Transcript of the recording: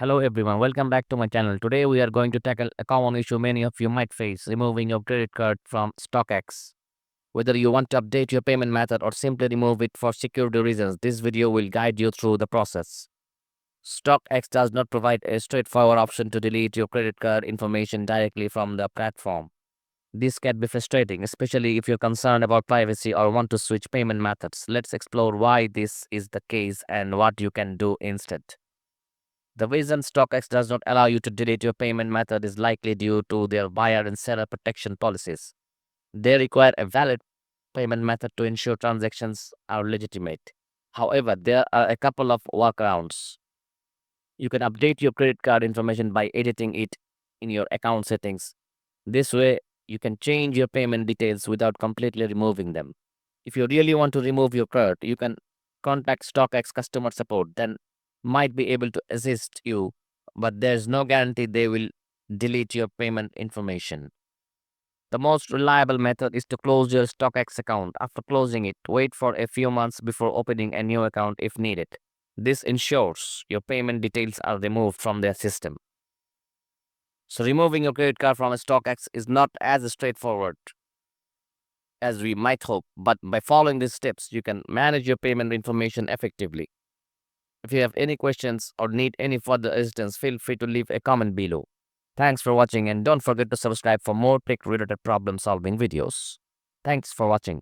Hello everyone, welcome back to my channel. Today we are going to tackle a common issue many of you might face, removing your credit card from StockX. Whether you want to update your payment method or simply remove it for security reasons, this video will guide you through the process. StockX does not provide a straightforward option to delete your credit card information directly from the platform. This can be frustrating, especially if you're concerned about privacy or want to switch payment methods. Let's explore why this is the case and what you can do instead. The reason StockX does not allow you to delete your payment method is likely due to their buyer and seller protection policies. They require a valid payment method to ensure transactions are legitimate. However, there are a couple of workarounds. You can update your credit card information by editing it in your account settings. This way, you can change your payment details without completely removing them. If you really want to remove your card, you can contact StockX customer support, then might be able to assist you, but there's no guarantee they will delete your payment information. The most reliable method is to close your StockX account. After closing it, wait for a few months before opening a new account if needed. This ensures your payment details are removed from their system. So removing your credit card from a StockX is not as straightforward as we might hope, but by following these steps, you can manage your payment information effectively. If you have any questions or need any further assistance, feel free to leave a comment below. Thanks for watching and don't forget to subscribe for more tech-related problem-solving videos. Thanks for watching.